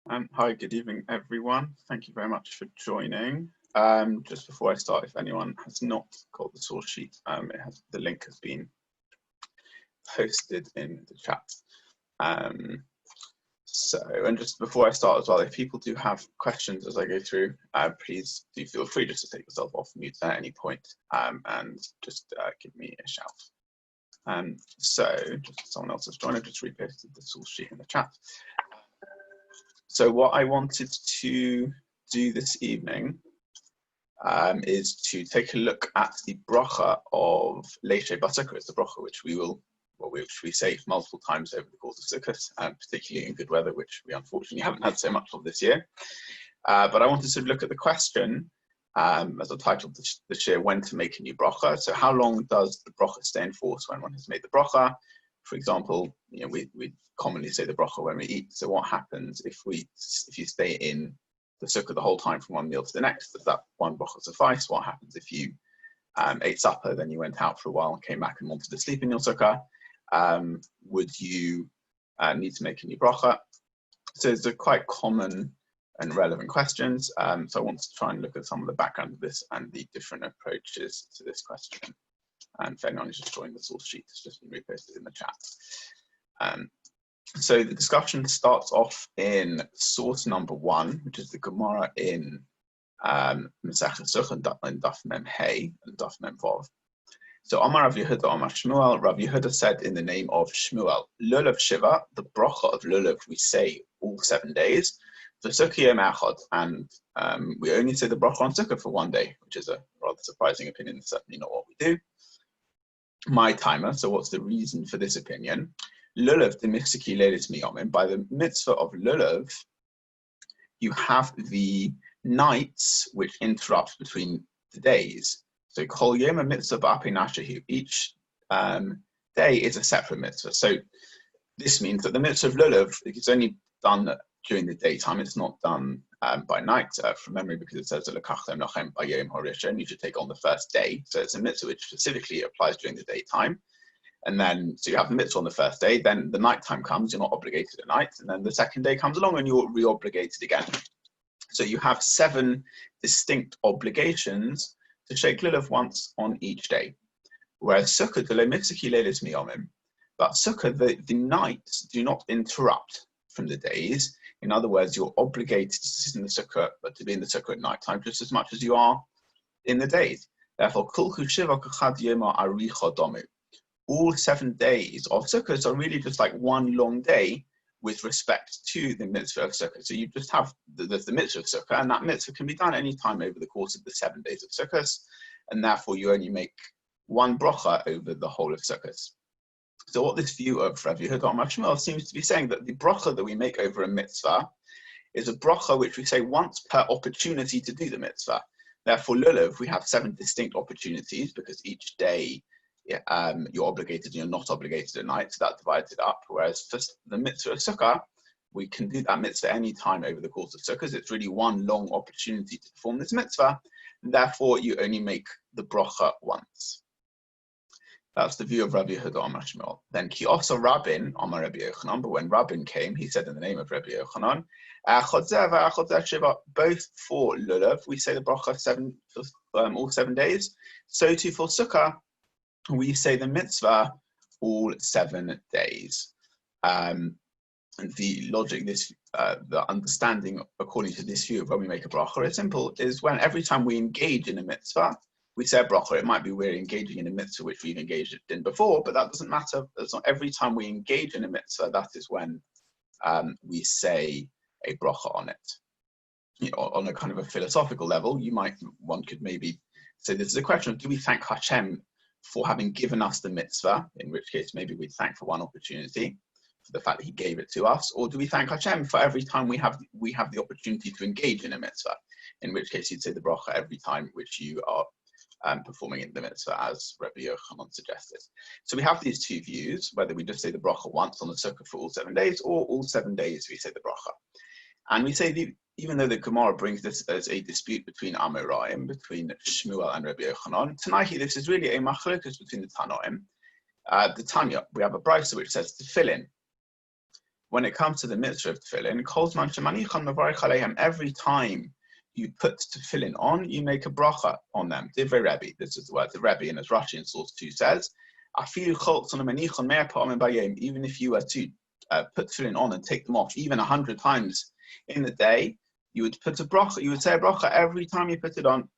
Hi, good evening, everyone. Thank you very much for joining. Just before I start, if anyone has not got the source sheet, the link has been posted in the chat. And just before I start as well, if people do have questions as I go through, please do feel free just to take yourself off mute at any point and just give me a shout. Just someone else has joined, I've just reposted the source sheet in the chat. So what I wanted to do this evening is to take a look at the Bracha of Leshev BaSukkah. It's the Bracha which we say multiple times over the course of Sukkot, particularly in good weather, which we unfortunately haven't had so much of this year. But I wanted to look at the question, as I titled the shir, when to make a new Bracha. So how long does the Bracha stay in force when one has made the Bracha? For example, we commonly say the Bracha when we eat. So what happens if you stay in the Sukkah the whole time from one meal to the next? Does that one Bracha suffice? What happens if you ate supper, then you went out for a while and came back and wanted to sleep in your Sukkah? Would you need to make a new Bracha? So it's a quite common and relevant questions. So I want to try and look at some of the background of this and the different approaches to this question. And if anyone has just joined the source sheet, it's just been reposted in the chat. So the discussion starts off in source number 1, which is the Gemara in Masechet Sukkah and Daf Mem Hey and Daf Mem Vav. So Amar Rav Yehuda Amar Shmuel, Rav Yehuda said in the name of Shmuel, Lulav Shiva, the bracha of Lulav we say all 7 days, the Sukkah Yom Echad, and we only say the bracha on Sukkah for 1 day, which is a rather surprising opinion. It's certainly not what we do. My timer. So what's the reason for this opinion? Lulav the Mitzvah Leilis Miyomim. By the mitzvah of Lulav, you have the nights which interrupt between the days. So Kol Yom Mitzvah B'Apei Nashahu. Each day is a separate mitzvah. So this means that the mitzvah of Lulav is only done during the daytime. It's not done by night, from memory, because it says Lekachtem Lachem B'Yom HaRishon. You should take on the first day. So it's a mitzvah which specifically applies during the daytime. And then, so you have the mitzvah on the first day, then the night time comes, you're not obligated at night, and then the second day comes along and you're re-obligated again. So you have 7 distinct obligations to shake Lulav once on each day. Whereas Sukkah, the Mitzvah Leilis Miyomim, but Sukkah, the nights do not interrupt from the days. In other words, you're obligated to sit in the Sukkah, but to be in the Sukkah at night time just as much as you are in the days. Therefore, Kulchu Shiva Kachad Yoma Aricha Domu. All 7 days of Sukkot are really just like one long day with respect to the mitzvah of Sukkot. So you just have the mitzvah of Sukkot, and that mitzvah can be done any time over the course of the 7 days of Sukkot, and therefore you only make one bracha over the whole of Sukkot. So what this view of Rav Yehuda Amar Shmuel seems to be saying, that the bracha that we make over a mitzvah is a bracha which we say once per opportunity to do the mitzvah. Therefore, Lulav, we have 7 distinct opportunities, because each day you're obligated and you're not obligated at night, so that divides it up. Whereas for the mitzvah of Sukkah, we can do that mitzvah any time over the course of Sukkah. It's really one long opportunity to perform this mitzvah, and therefore you only make the bracha once. That's the view of Rabbi Yehuda Amar Shmuel. Then Ki also Rabin Amar Rabbi Yochanan, but when Rabin came, he said in the name of Rabbi Yochanan, both for Lulav, we say the bracha all 7 days. So too for Sukkah, we say the mitzvah all 7 days. And the logic, the understanding according to this view of when we make a bracha is simple, is when every time we engage in a mitzvah, we say a bracha. It might be we're engaging in a mitzvah which we've engaged in before, but that doesn't matter. It's not every time we engage in a mitzvah, that is when we say a bracha on it. On a kind of a philosophical level, one could maybe say this is a question of, do we thank Hashem for having given us the mitzvah, in which case maybe we'd thank for one opportunity, for the fact that he gave it to us, or do we thank Hashem for every time we have the opportunity to engage in a mitzvah, in which case you'd say the bracha every time which you are performing in the mitzvah, as Rabbi Yochanan suggested. So we have these 2 views, whether we just say the bracha once on the Sukkah for all 7 days, or all 7 days we say the bracha. And we say, even though the Gemara brings this as a dispute between Amoraim, between Shmuel and Rabbi Yochanan, tonight this is really a machlokas between the Tanoim. The Tanya, we have a brisa which says tefillin. when it comes to the mitzvah of tefillin, every time you put tefillin on, you make a bracha on them. Divrei Rebbe, this is the word of Rebbe, and as Rashi in source 2 says, even if you were to put tefillin on and take them off even 100 times in the day, you would put a bracha, you would say a bracha every time you put it on.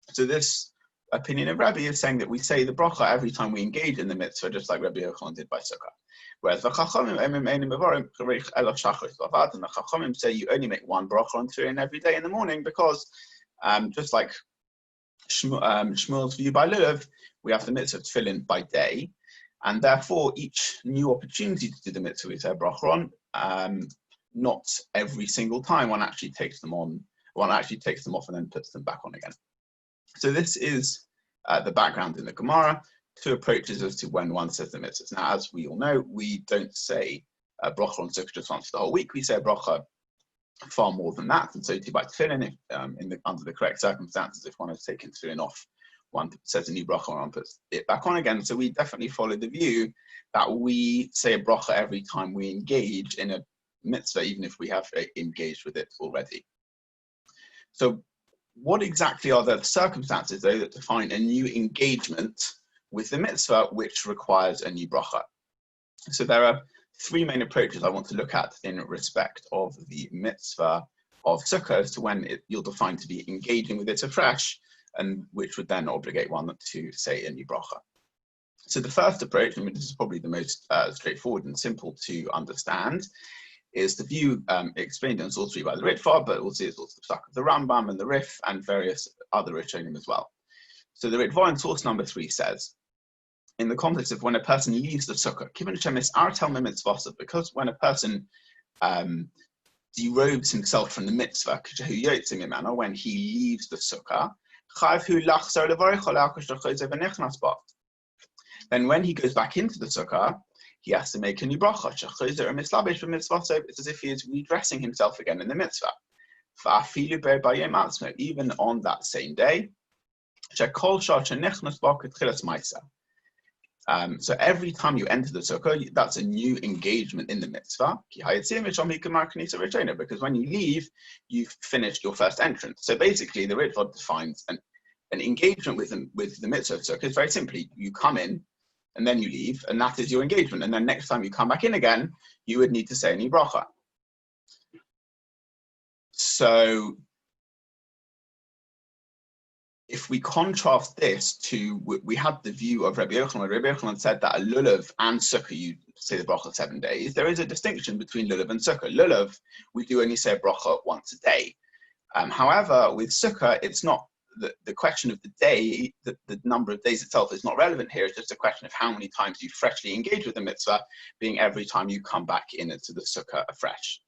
So this opinion of Rebbe is saying that we say the bracha every time we engage in the mitzvah, just like Rabbi Yochanan did BaSukkah. Whereas the Chachamim say you only make one bracha on tefillin every day in the morning because, just like Shmuel's view by Lulav, we have the mitzvah of tefillin by day, and therefore each new opportunity to do the mitzvah we say a bracha on, not every single time one actually takes them off and then puts them back on again. So this is the background in the Gemara. 2 approaches as to when one says the mitzvahs. Now, as we all know, we don't say a bracha on Sukkah just once for the whole week. We say a bracha far more than that, and so too by tefillin, under the correct circumstances, if one has taken tefillin off, one says a new bracha and one puts it back on again. So we definitely follow the view that we say a bracha every time we engage in a mitzvah, even if we have engaged with it already. So what exactly are the circumstances, though, that define a new engagement with the mitzvah which requires a new bracha? So there are 3 main approaches I want to look at in respect of the mitzvah of Sukkah as to when you'll define to be engaging with it afresh, and which would then obligate one to say a new bracha. So the first approach, and this is probably the most straightforward and simple to understand, is the view explained in source 3 by the Ritva, but also it's also the Psak of the Rambam and the Rif and various other Rishonim as well. So the Ritva in source number 3 says, in the context of when a person leaves the sukkah, because when a person derobes himself from the mitzvah, when he leaves the sukkah, then when he goes back into the sukkah, he has to make a new bracha. It's as if he is redressing himself again in the mitzvah. Even on that same day. So every time you enter the sukkah, that's a new engagement in the mitzvah. Because when you leave, you've finished your first entrance. So basically, the Ritva defines an engagement with the mitzvah of sukkah is very simply, you come in, and then you leave, and that is your engagement. And then next time you come back in again, you would need to say a new bracha. So if we contrast this to, we had the view of Rabbi Yochanan, where Rabbi Yochanan said that a lulav and sukkah, you say the bracha 7 days. There is a distinction between lulav and sukkah. Lulav, we do only say a bracha once a day. However, with sukkah, it's not, the question of the day, the number of days itself is not relevant here. It's just a question of how many times you freshly engage with the mitzvah, being every time you come back into the sukkah afresh.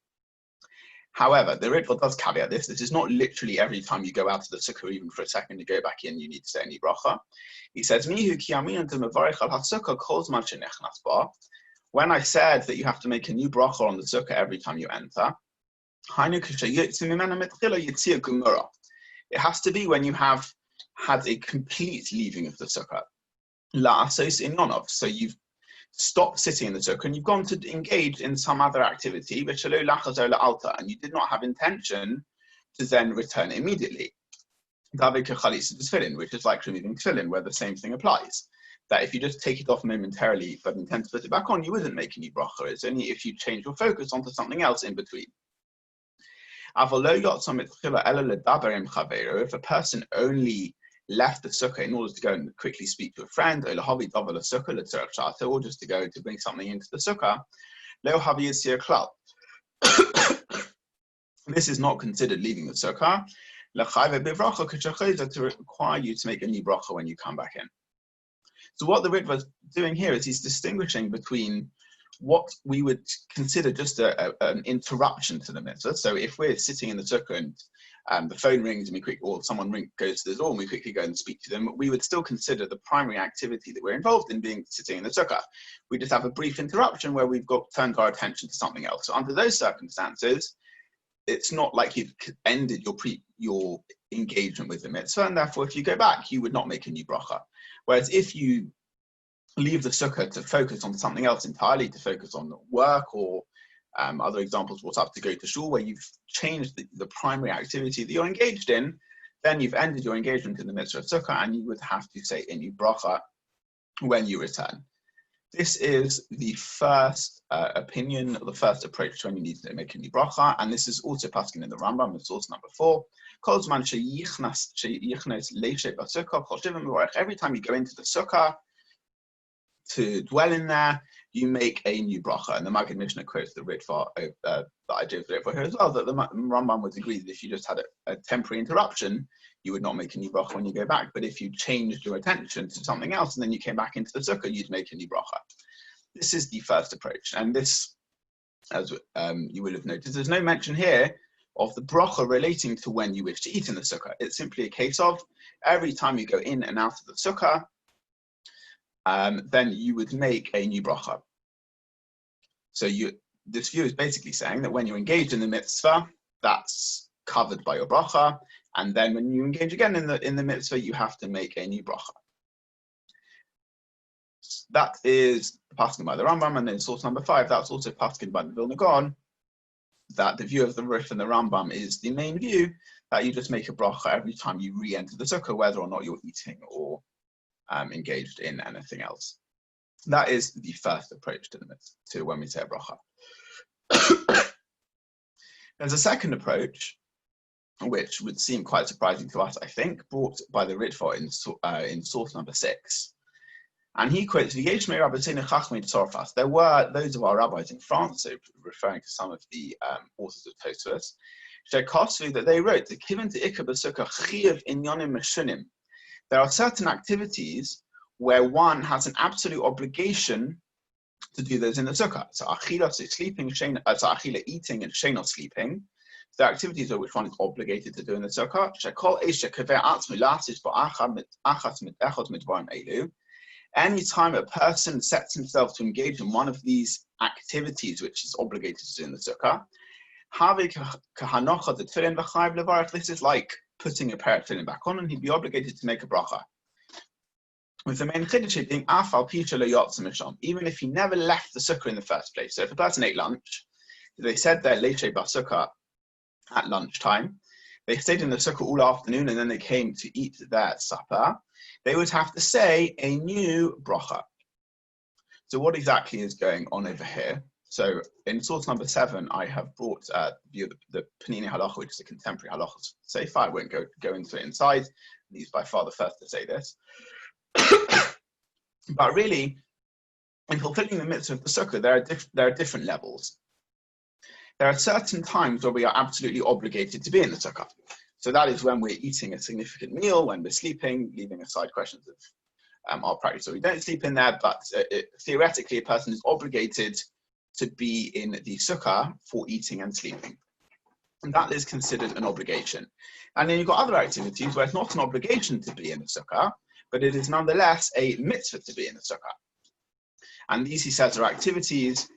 However, the Ritva does caveat this. This is not literally every time you go out of the sukkah, even for a second, to go back in, you need to say a new bracha. He says, when I said that you have to make a new bracha on the sukkah every time you enter, it has to be when you have had a complete leaving of the sukkah. So you've stopped sitting in the sukkah and you've gone to engage in some other activity, and you did not have intention to then return immediately. Which is like removing tefillin, where the same thing applies. That if you just take it off momentarily but intend to put it back on, you wouldn't make a new bracha. It's only if you change your focus onto something else in between. If a person only left the sukkah in order to go and quickly speak to a friend, or just to go to bring something into the sukkah, this is not considered leaving the sukkah, to require you to make a new bracha when you come back in. So what the Ritva is doing here is he's distinguishing between what we would consider just an interruption to the mitzvah. So if we're sitting in the sukkah and the phone rings and someone goes to the door and we quickly go and speak to them, we would still consider the primary activity that we're involved in being sitting in the sukkah. We just have a brief interruption where we've turned our attention to something else. So under those circumstances, it's not like you've ended your engagement with the mitzvah, and therefore if you go back, you would not make a new bracha. Whereas if you leave the sukkah to focus on something else entirely, to focus on work or Other examples brought up to go to shul, where you've changed the primary activity that you're engaged in, then you've ended your engagement in the mitzvah of sukkah, and you would have to say a new bracha when you return. This is the first opinion, or the first approach to when you need to make a new bracha, and this is also paskin in the Rambam, it's source number 4. Every time you go into the sukkah to dwell in there, you make a new bracha. And the Maggid Mishnah quotes the Ritva, the idea of the Ritva here as well, that the Rambam would agree that if you just had a temporary interruption, you would not make a new bracha when you go back. But if you changed your attention to something else and then you came back into the sukkah, you'd make a new bracha. This is the first approach. And this, as you will have noticed, there's no mention here of the bracha relating to when you wish to eat in the sukkah. It's simply a case of every time you go in and out of the sukkah, then you would make a new bracha. So this view is basically saying that when you're engaged in the mitzvah, that's covered by your bracha, and then when you engage again in the mitzvah, you have to make a new bracha. That is paskin by the Rambam, and then source number 5, that's also paskin by the Vilna Gaon, that the view of the Rif and the Rambam is the main view, that you just make a bracha every time you re-enter the sukkah, whether or not you're eating or engaged in anything else. That is the first approach to when we say a bracha. There's a second approach, which would seem quite surprising to us, I think, brought by the Ritva in source number 6. And he quotes, there were those of our rabbis in France, so referring to some of the authors of Tosfos, that they wrote, there are certain activities where one has an absolute obligation to do those in the sukkah. So achila, so sleeping, achila, eating, and shena, sleeping. The activities are which one is obligated to do in the sukkah. Anytime a person sets himself to engage in one of these activities which is obligated to do in the sukkah, this is like putting a pair of tefillin back on, and he'd be obligated to make a bracha. With the main chiddush being even if he never left the sukkah in the first place. So if a person ate lunch, they said their BaSukkah at lunchtime, they stayed in the sukkah all afternoon, and then they came to eat their supper, they would have to say a new bracha. So what exactly is going on over here? So in source number 7, I have brought the Panini Halacha, which is a contemporary halacha sefer. I won't go into it inside. He's by far the first to say this. But really, in fulfilling the mitzvah of the sukkah, there are different levels. There are certain times where we are absolutely obligated to be in the sukkah. So that is when we're eating a significant meal, when we're sleeping, leaving aside questions of our practice, so we don't sleep in there, but theoretically a person is obligated to be in the sukkah for eating and sleeping. And that is considered an obligation. And then you've got other activities where it's not an obligation to be in the sukkah, but it is nonetheless a mitzvah to be in the sukkah. And these, he says, are activities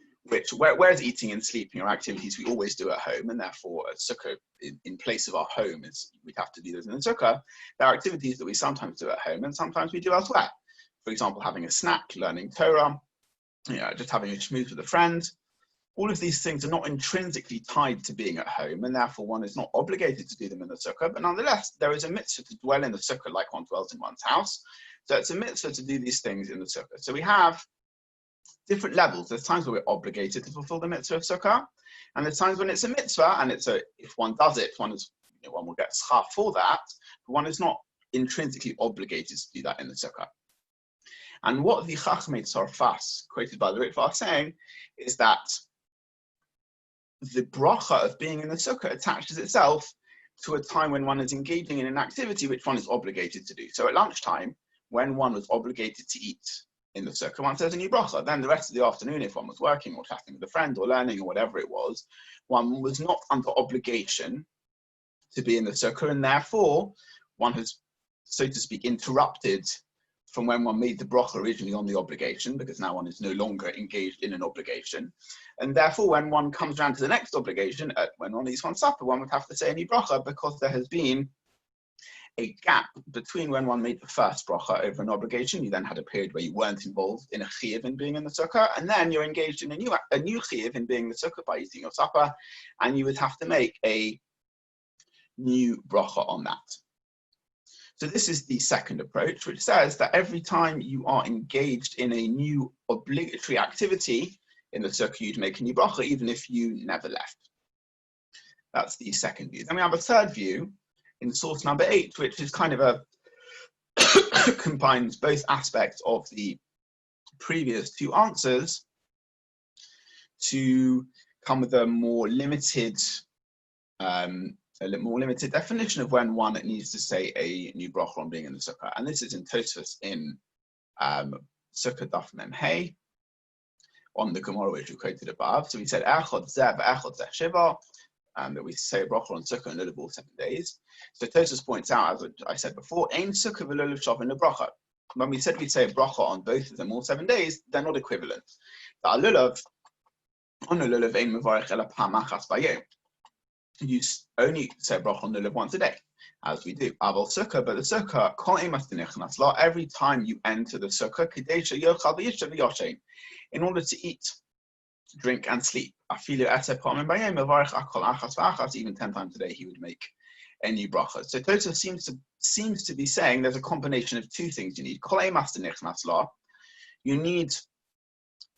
whereas eating and sleeping are activities we always do at home, and therefore a sukkah in place of our home we'd have to do those in the sukkah. There are activities that we sometimes do at home and sometimes we do elsewhere. For example, having a snack, learning Torah, just having a schmooze with a friend. All of these things are not intrinsically tied to being at home, and therefore one is not obligated to do them in the sukkah, but nonetheless there is a mitzvah to dwell in the sukkah like one dwells in one's house. So it's a mitzvah to do these things in the sukkah. So we have different levels. There's times where we're obligated to fulfill the mitzvah of sukkah, and there's times when it's a mitzvah, and if one does it, one will get schar for that, but one is not intrinsically obligated to do that in the sukkah. And what the Chachmei Tzarfas, quoted by the Ritva, are saying is that the bracha of being in the sukkah attaches itself to a time when one is engaging in an activity which one is obligated to do. So at lunchtime, when one was obligated to eat in the sukkah, one says a new bracha. Then the rest of the afternoon, if one was working or chatting with a friend or learning or whatever it was, one was not under obligation to be in the sukkah, and therefore one has, so to speak, interrupted from when one made the bracha originally on the obligation, because now one is no longer engaged in an obligation. And therefore, when one comes around to the next obligation, when one eats one's supper, one would have to say a new bracha, because there has been a gap between when one made the first bracha over an obligation. You then had a period where you weren't involved in a chiyuv in being in the sukkah, and then you're engaged in a new chiyuv in being in the sukkah by eating your supper, and you would have to make a new bracha on that. So this is the second approach, which says that every time you are engaged in a new obligatory activity in the sukkah, you'd make a new bracha, even if you never left. That's the second view. Then we have a third view in source number 8, which is kind of a combines both aspects of the previous two answers to come with a more limited definition of when one needs to say a new bracha on being in the sukkah. And this is in Tosfos in Sukkah Daf Mem Hey on the Gemara which we quoted above. So we said Echad Zeh Echad Zeh Shiva, that we say a bracha on sukkah and lulav all 7 days. So Tosfos points out, as I said before, Ein sukkah v'lulav shavin lebracha. When we said we'd say a bracha on both of them all 7 days, they're not equivalent. On a lulav ein mevarich ela pam achas bayom. You only say a bracha on lulav once a day, as we do. Aval sukkah, but the sukkah, kol emas tenichnas la, every time you enter the sukkah, kadesha yochal v'yishtav v'yoshein, in order to eat, drink and sleep. Even 10 times a day he would make a new bracha. So Tosfos seems to be saying there's a combination of two things you need. You need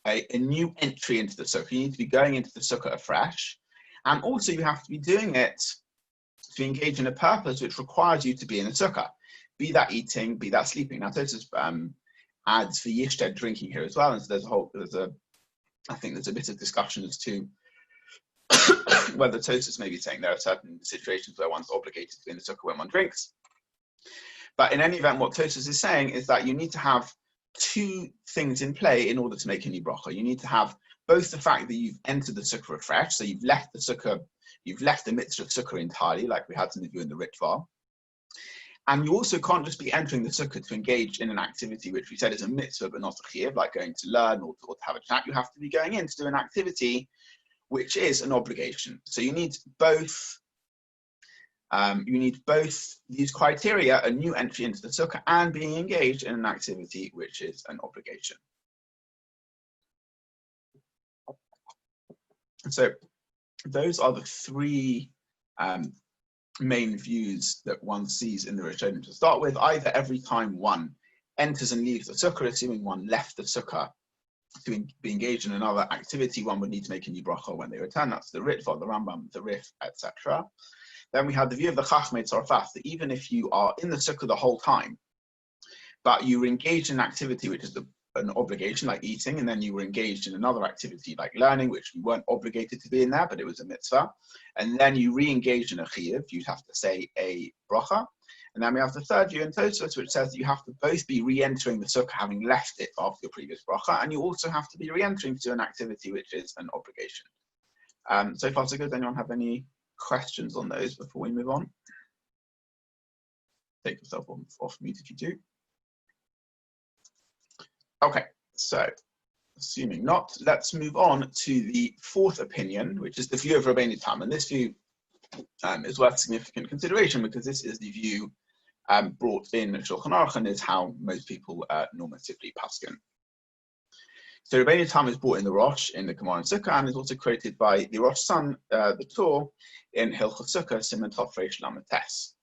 a new entry into the sukkah. You need to be going into the sukkah afresh. And also you have to be doing it to engage in a purpose which requires you to be in the sukkah. Be that eating, be that sleeping. Now Tosfos adds for yishted drinking here as well. And so I think there's a bit of discussion as to whether Tosfos may be saying there are certain situations where one's obligated to be in the sukkah when one drinks. But in any event, what Tosfos is saying is that you need to have two things in play in order to make a new bracha. You need to have both the fact that you've entered the sukkah afresh, so you've left the sukkah, you've left the mitzvah of sukkah entirely, like we had in the view in the Ritva. And you also can't just be entering the sukkah to engage in an activity which we said is a mitzvah but not a chiyuv, like going to learn or to have a chat. You have to be going in to do an activity which is an obligation. So you need both. These criteria: a new entry into the sukkah and being engaged in an activity which is an obligation. So those are the three main views that one sees in the Rishonim to start with. Either every time one enters and leaves the sukkah, assuming one left the sukkah to be engaged in another activity, one would need to make a new bracha when they return. That's the Ritva, the Rambam, the Rif, etc. Then we have the view of the Chachmei Tzarfas, that even if you are in the sukkah the whole time, but you were engaged in an activity which is an obligation, like eating, and then you were engaged in another activity like learning, which you weren't obligated to be in there, but it was a mitzvah, and then you re-engaged in a chiyuv, you'd have to say a bracha. And then we have the third view in Tosfos, which says that you have to both be re-entering the sukkah having left it after your previous bracha, and you also have to be re-entering to an activity which is an obligation. So far so good. Anyone have any questions on those before we move on? Take yourself off mute if you do. Okay, so assuming not, let's move on to the fourth opinion, which is the view of Rabbeinu Tam. And this view is worth significant consideration because this is the view brought in Shulchan Aruch and is how most people normatively paskin. So Rabbeinu Tam is brought in the Rosh in the Gemara and Sukkah and is also quoted by the Rosh son, the Torah, in Hilchot Sukkah, Siman Tov Reish Lamed Tes.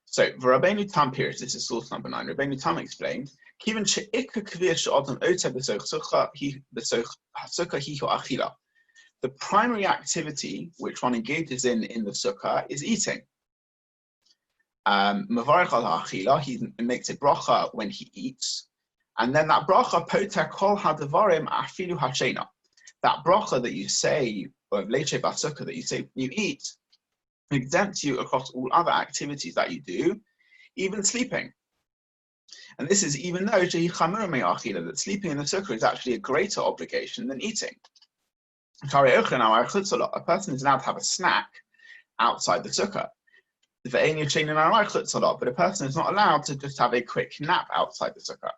So for Rabbeinu Tam period, this is source number 9. Rabbeinu Tam explained, the primary activity which one engages in the sukkah is eating. Mavarich al ha'achila, he makes a bracha when he eats, and then that bracha poter kol hadavarim afilu hashena. That bracha that you say, or Leshev BaSukkah that you say you eat, exempts you across all other activities that you do, even sleeping. And this is even though that sleeping in the sukkah is actually a greater obligation than eating. A person is allowed to have a snack outside the sukkah, but a person is not allowed to just have a quick nap outside the sukkah.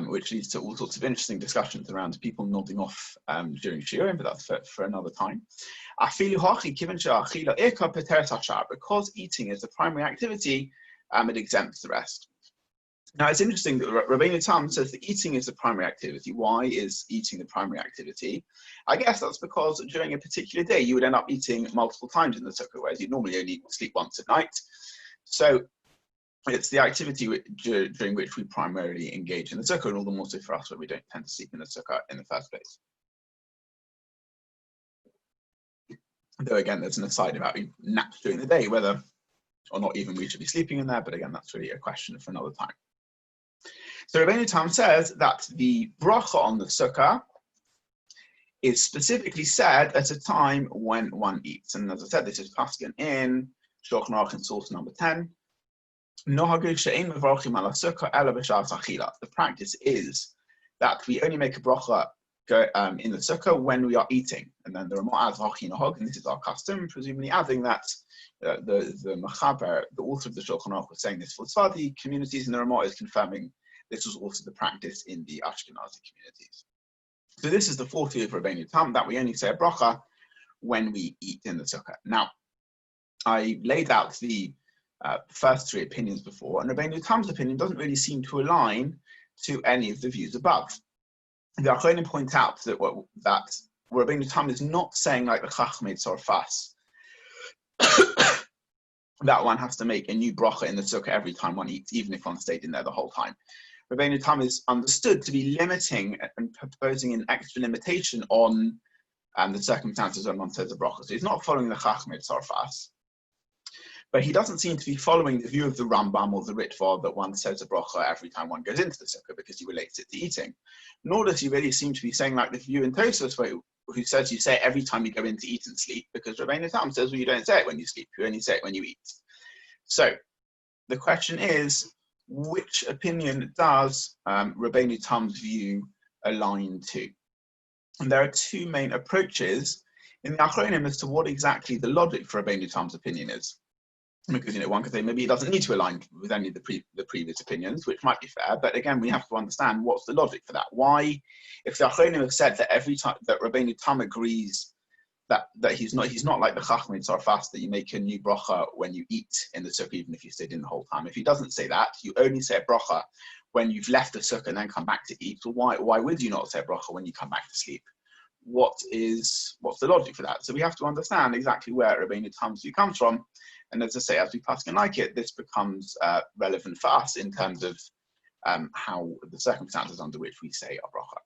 which leads to all sorts of interesting discussions around people nodding off during shiurim, but that's for another time. Because eating is the primary activity, it exempts the rest. Now, it's interesting that Rabbeinu Tam says that eating is the primary activity. Why is eating the primary activity? I guess that's because during a particular day, you would end up eating multiple times in the sukkah, whereas you'd normally only sleep once at night. So it's the activity during which we primarily engage in the sukkah, and all the more so for us where we don't tend to sleep in the sukkah in the first place. Though again, there's an aside about naps during the day, whether or not even we should be sleeping in there, but again, that's really a question for another time. So Rabbeinu Tam says that the bracha on the sukkah is specifically said at a time when one eats. And as I said, this is paskin in Shulchan Aruch in source number 10. The practice is that we only make a bracha in the sukkah when we are eating. And then the Ramah adds hachinahog, and this is our custom, presumably adding that the Machaber, the author of the Shulchan Aruch, was saying this for Tzfadi communities, and the Ramah is confirming this was also the practice in the Ashkenazi communities. So this is the 40th of Rabbeinu Tam, that we only say a bracha when we eat in the sukkah. Now, I laid out the first three opinions before, and Rabbeinu Tam's opinion doesn't really seem to align to any of the views above. The Aron point out that Rabbeinu Tam is not saying like the Chachmei Tzorfas, that one has to make a new bracha in the sukkah every time one eats, even if one stayed in there the whole time. Rabbeinu Tam is understood to be limiting and proposing an extra limitation on the circumstances when one says a bracha. So he's not following the Chachmei Tzorfas, but he doesn't seem to be following the view of the Rambam or the Ritva that one says a bracha every time one goes into the sukkah because he relates it to eating. Nor does he really seem to be saying like the view in Tosfos, who says you say it every time you go in to eat and sleep, because Rabbeinu Tam says, well, you don't say it when you sleep, you only say it when you eat. So the question is, which opinion does Rabbeinu Tam's view align to? And there are two main approaches in the Achronim as to what exactly the logic for Rabbeinu Tam's opinion is. Because one could say maybe it doesn't need to align with any of the previous opinions, which might be fair. But again, we have to understand what's the logic for that. Why, if the Achronim have said that every time that Rabbeinu Tam agrees that he's not like the Chachmei Tzorfas, that you make a new bracha when you eat in the sukkah, even if you stayed in the whole time. If he doesn't say that, you only say a bracha when you've left the sukkah and then come back to eat. So why would you not say a bracha when you come back to sleep? What's the logic for that? So we have to understand exactly where Rabbeinu Tam's view comes from. And as I say, as we paskin like it, this becomes relevant for us in terms of how the circumstances under which we say our bracha.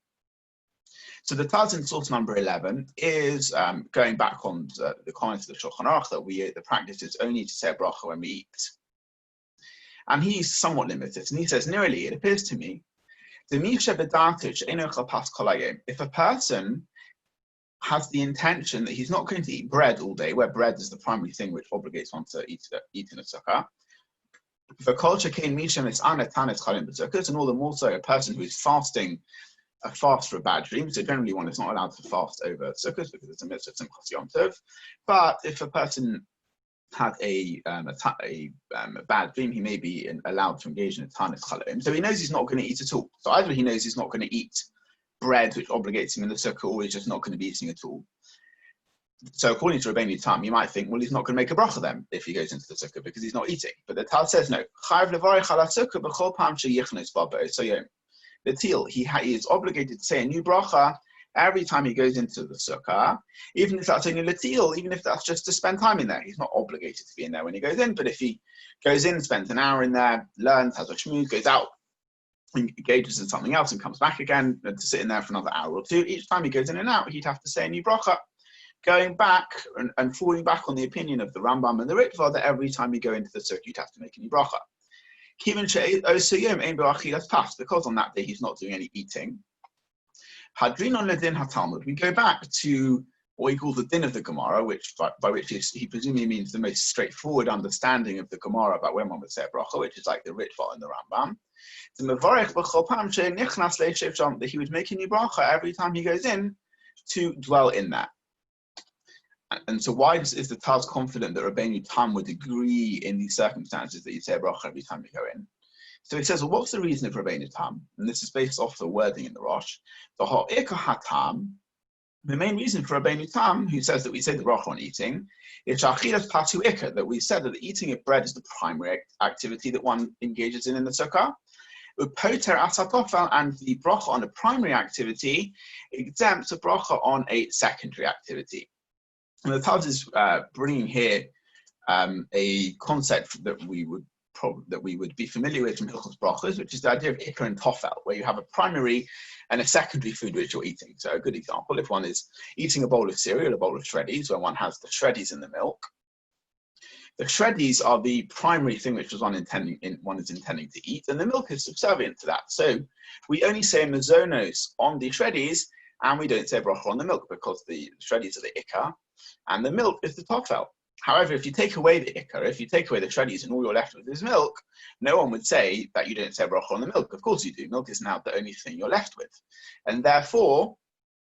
So the Taz in source number 11 is going back on the comments of the Shulchan Aruch that the practice is only to say a bracha when we eat. And he's somewhat limited, and he says, nearly, it appears to me, if a person has the intention that he's not going to eat bread all day, where bread is the primary thing which obligates one to eat in a sukkah. For culture came Mishem is anetanis chalim b'sukkahs, and all the more so a person who is fasting a fast for a bad dream. So generally one is not allowed to fast over sukkahs because it's a mitzvah simchas yom tov. But if a person had a bad dream, he may be allowed to engage in a tanis chalim. So he knows he's not going to eat at all. So either he knows he's not going to eat bread, which obligates him in the sukkah, or he's just not going to be eating at all. So according to Rabbeinu Tam, you might think, well, he's not going to make a bracha then if he goes into the sukkah because he's not eating. But the Taz says no. The Til, he is obligated to say a new bracha every time he goes into the sukkah, even if that's only Latil, even if that's just to spend time in there. He's not obligated to be in there when he goes in, but if he goes in, spends an hour in there, learns, has a shmooze, goes out, engages in something else and comes back again to sit in there for another hour or two, each time he goes in and out, he'd have to say a new bracha, going back and falling back on the opinion of the Rambam and the Ritva that every time you go into the sukkah, you'd have to make a new bracha. Because on that day he's not doing any eating. Hadrin on Ledin HaTalmud, we go back to what he calls the din of the Gemara, which by which he presumably means the most straightforward understanding of the Gemara about when one would say a bracha, which is like the Ritva and the Rambam. That he would make a new bracha every time he goes in to dwell in that. And so why is the Taz confident that Rabbeinu Tam would agree in these circumstances that you say a bracha every time you go in? So he says, well, what's the reason of Rabbeinu Tam? And this is based off the wording in the Rosh. The ha'ikah hatam, the main reason for Rabbeinu Tam, who says that we say the bracha on eating, is shachilas patu ikah, that we said that the eating of bread is the primary activity that one engages in the sukkah. Upoter asatofel, and the bracha on a primary activity exempts a bracha on a secondary activity. And the Taz is bringing here a concept that we would be familiar with from Hilchos Brachos, which is the idea of ikar and tofel, where you have a primary and a secondary food which you're eating. So a good example, if one is eating a bowl of cereal, a bowl of shreddies, where one has the shreddies in the milk, the shreddies are the primary thing which one is intending to eat, and the milk is subservient to that. So we only say mazonos on the shreddies, and we don't say bracha on the milk, because the shreddies are the ikar, and the milk is the tofel. However, if you take away the ikar, if you take away the shreddies and all you're left with is milk, no one would say that you don't say bracha on the milk. Of course you do. Milk is now the only thing you're left with. And therefore,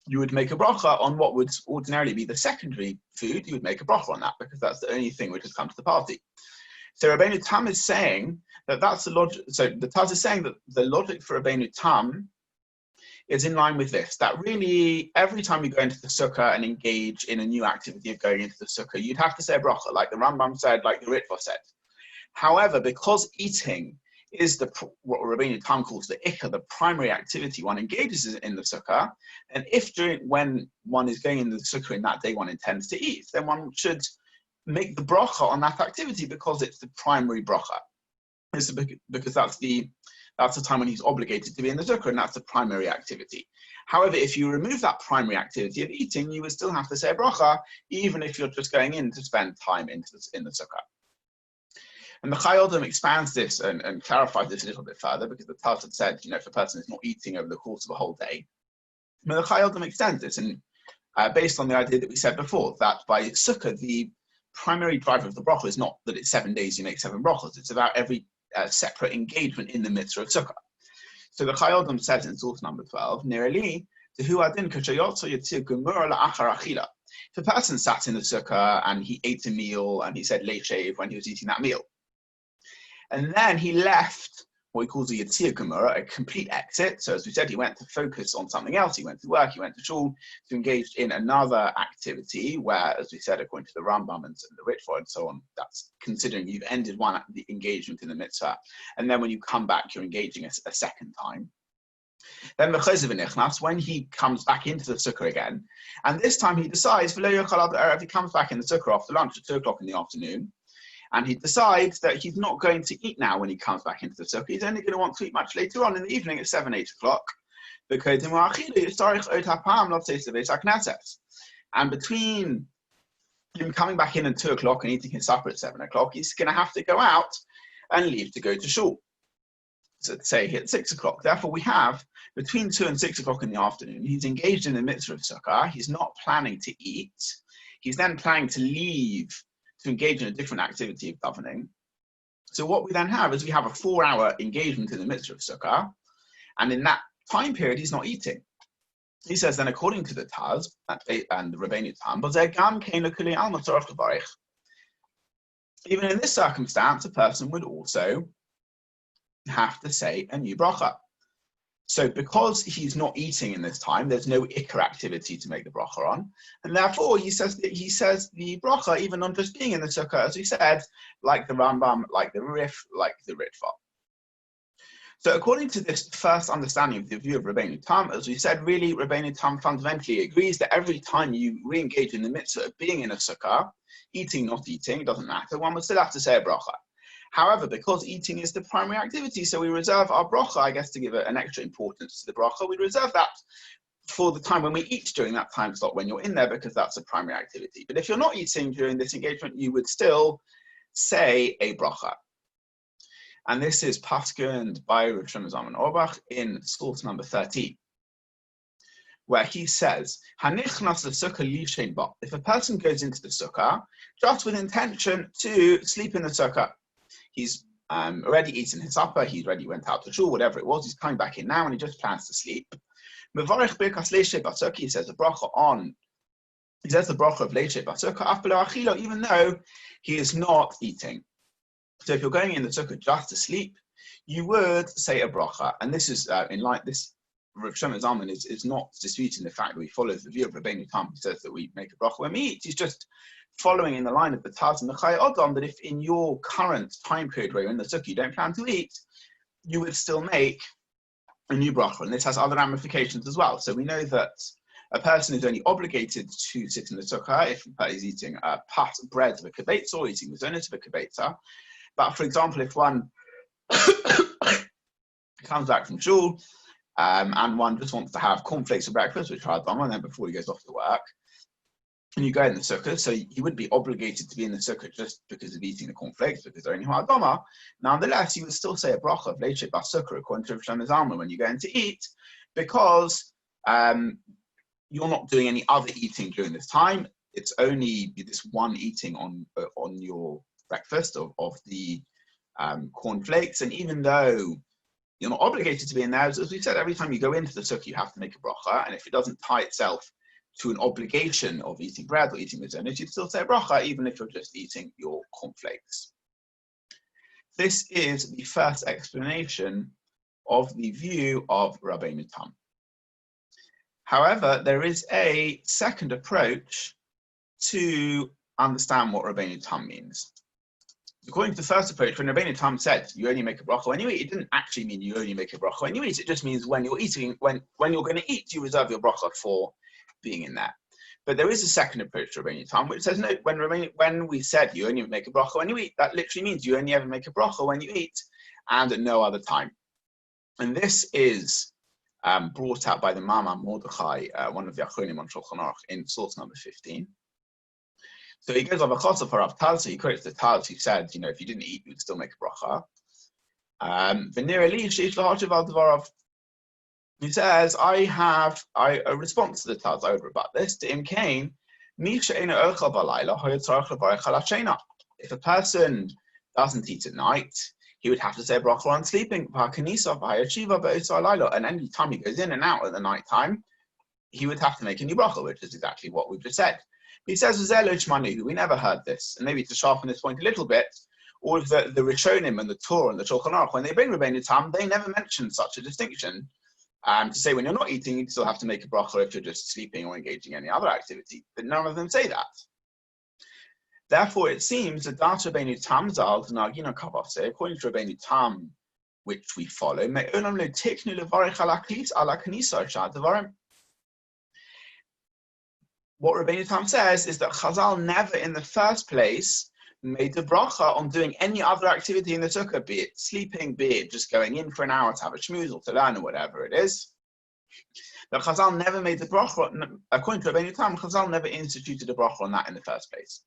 you would make a bracha on what would ordinarily be the secondary food. You would make a bracha on that, because that's the only thing which has come to the party. So Rabbeinu Tam is saying that that's the logic. So the Taz is saying that the logic for Rabbeinu Tam is in line with this, that really every time you go into the sukkah and engage in a new activity of going into the sukkah, you'd have to say a bracha, like the Rambam said, like the Ritva said. However, because eating is what Rabbeinu Tam calls the ikar, the primary activity one engages in the sukkah, and if when one is going in the sukkah in that day one intends to eat, then one should make the bracha on that activity, because it's the primary bracha. It's because that's the time when he's obligated to be in the sukkah, and that's the primary activity. However, if you remove that primary activity of eating, you would still have to say a bracha, even if you're just going in to spend time in the sukkah. And the Chai Odom expands this and clarifies this a little bit further, because the Taz had said, if a person is not eating over the course of a whole day. But the Chai Odom extends this, and based on the idea that we said before, that by sukkah, the primary driver of the bracha is not that it's 7 days you make 7 brachas, it's about every separate engagement in the mitzvah of sukkah. So the Chai Odom says in source number 12, Nearly, if a person sat in the sukkah and he ate a meal and he said Leshev when he was eating that meal, and then he left what he calls a Yitzir Gemara, a complete exit. So as we said, he went to focus on something else. He went to work, he went to shul, to engage in another activity where, as we said, according to the Rambam and the Ritva and so on, that's considering you've ended the engagement in the mitzvah. And then when you come back, you're engaging a second time. Then when he comes back into the sukkah again, and this time he decides, if he comes back in the sukkah after lunch at 2 o'clock in the afternoon, and he decides that he's not going to eat now when he comes back into the sukkah. He's only going to want to eat much later on in the evening at 7, 8 o'clock. And between him coming back in at 2 o'clock and eating his supper at 7 o'clock, he's going to have to go out and leave to go to shul. So say here at 6 o'clock. Therefore, we have between 2 and 6 o'clock in the afternoon, he's engaged in the mitzvah of sukkah. He's not planning to eat. He's then planning to leave to engage in a different activity of davening. So what we then have is we have a 4-hour engagement in the mitzvah of sukkah, and in that time period he's not eating. He says then, according to the Taz and the Rabbeinu Tam, even in this circumstance, a person would also have to say a new bracha. So because he's not eating in this time, there's no ikar activity to make the bracha on, and therefore he says the bracha even on just being in the sukkah, as we said, like the Rambam, like the Rif, like the Ritva. So according to this first understanding of the view of Rabbeinu Tam, as we said, really Rabbeinu Tam fundamentally agrees that every time you re-engage in the mitzvah of being in a sukkah, eating, not eating, it doesn't matter, one would still have to say a bracha. However, because eating is the primary activity, so we reserve our bracha, I guess, to give an extra importance to the bracha. We reserve that for the time when we eat during that time slot when you're in there, because that's a primary activity. But if you're not eating during this engagement, you would still say a bracha. And this is paskened by Rav Shlomo Zalman Auerbach in source number 13, where he says, if a person goes into the sukkah just with intention to sleep in the sukkah, he's already eaten his supper, he's already went out to shul, whatever it was, he's coming back in now and he just plans to sleep. He says the bracha of Leshev BaSukkah, even though he is not eating. So if you're going in the sukkah just to sleep, you would say a bracha, and this is in like this. Rav Shlomo Zalman is not disputing the fact that we follow the view of Rabbeinu Tam, who says that we make a bracha when we eat. He's just following in the line of the Taz and the Chai Odom, that if in your current time period where you're in the sukkah you don't plan to eat, you would still make a new bracha. And this has other ramifications as well. So we know that a person is only obligated to sit in the sukkah if he's eating a pat bread of a kibetza or eating the zonot of a kibetza. But for example, if one comes back from shul, and one just wants to have cornflakes for breakfast, which are done, and then before he goes off to work, and you go in the sukkah, so you would be obligated to be in the sukkah just because of eating the cornflakes, because they're only ha'adama. Nonetheless, you would still say a bracha of Leshev BaSukkah according to Rav Shlomo Zalman when you go in to eat, because you're not doing any other eating during this time. It's only this one eating on your breakfast of the cornflakes, and even though you're not obligated to be in there, as we said, every time you go into the sukkah, you have to make a bracha, and if it doesn't tie itself to an obligation of eating bread or eating the zonot, you'd still say a bracha, even if you're just eating your cornflakes. This is the first explanation of the view of Rabbeinu Tam. However, there is a second approach to understand what Rabbeinu Tam means. According to the first approach, when Rabbeinu Tam said you only make a bracha when you eat, it didn't actually mean you only make a bracha when you eat. It just means when you're eating, when you're going to eat, you reserve your bracha for being in there. But there is a second approach to Rabbeinu Tam, which says no. When we said you only make a bracha when you eat, that literally means you only ever make a bracha when you eat, and at no other time. And this is brought out by the Mama Mordechai, one of the Achronim on Shulchan Aruch, in source number 15. So he goes over Chosov for Rav Taz, so he quotes the Taz who said, if you didn't eat, you would still make a bracha. He says, I have a response to the Taz. I would rebut this. To Imkain, if a person doesn't eat at night, he would have to say a bracha on sleeping. And any time he goes in and out at the night time, he would have to make a new bracha, which is exactly what we've just said. He says, we never heard this. And maybe to sharpen this point a little bit, all of the Rishonim and the Torah and the Shulchan Aruch, when they bring Rabbeinu Tam, they never mention such a distinction. To say when you're not eating, you still have to make a bracha if you're just sleeping or engaging in any other activity. But none of them say that. Therefore, it seems that Rabbeinu Tam Zal, according to Rabbeinu Tam, which we follow, what Rabbeinu Tam says is that Chazal never in the first place made the bracha on doing any other activity in the sukkah, be it sleeping, be it just going in for an hour to have a shmooze or to learn or whatever it is. But Chazal never made the bracha, according to Rabbeinu Tam, Chazal never instituted a bracha on that in the first place.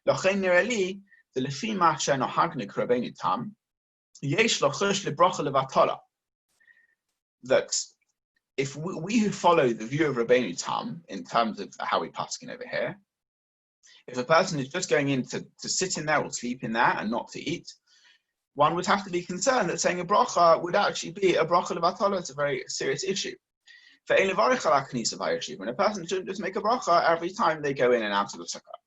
L'chein nirali, the lefi ma she'eno hagnik Rabbeinu Tam, yesh lo chush lebracha levatala. That if we who follow the view of Rabbeinu Tam in terms of how we paskin over here, if a person is just going in to sit in there or sleep in there and not to eat, one would have to be concerned that saying a bracha would actually be a bracha levatala. It's a very serious issue. When a person shouldn't just make a bracha every time they go in and out of the sukkah.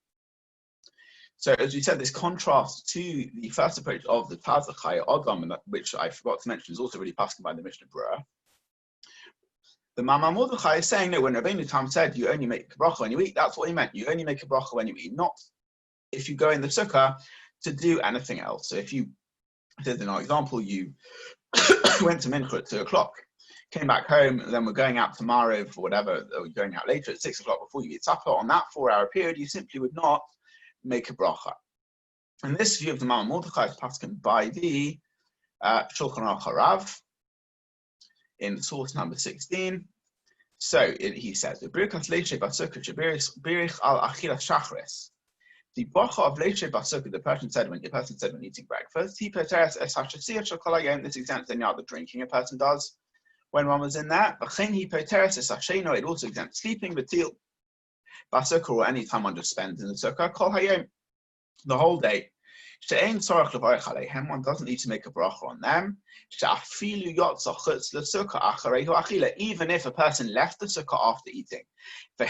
So as we said, this contrast to the first approach of the Taz Chai Odom, which I forgot to mention is also really paskin by the Mishnah Berurah. The Mama Mordechai is saying, no, when Rabbeinu Tam said you only make a bracha when you eat, that's what he meant. You only make a bracha when you eat, not if you go in the sukkah to do anything else. So if you, in our example, you went to Mincha at 2 o'clock, came back home, and then we're going out tomorrow for whatever, or going out later at 6 o'clock before you eat supper, on that 4-hour period, you simply would not make a bracha. And this view of the Mama Mordechai is paskin by the Shulchan Aruch Harav, in source number 16. So he says, the Birkas Leshev BaSukkah Birich al Achila Shachris. The bracha of Leshev BaSukkah, the person said when eating breakfast, he poteres es hashasiyah shel this exempts any other drinking a person does when one was in there. V'chein he poteres es hasheno, it also exempts sleeping, v'til BaSukkah, or any time one just spends in the sukkah, kol hayom, the whole day. One doesn't need to make a bracha on them. Even if a person left the sukkah after eating. And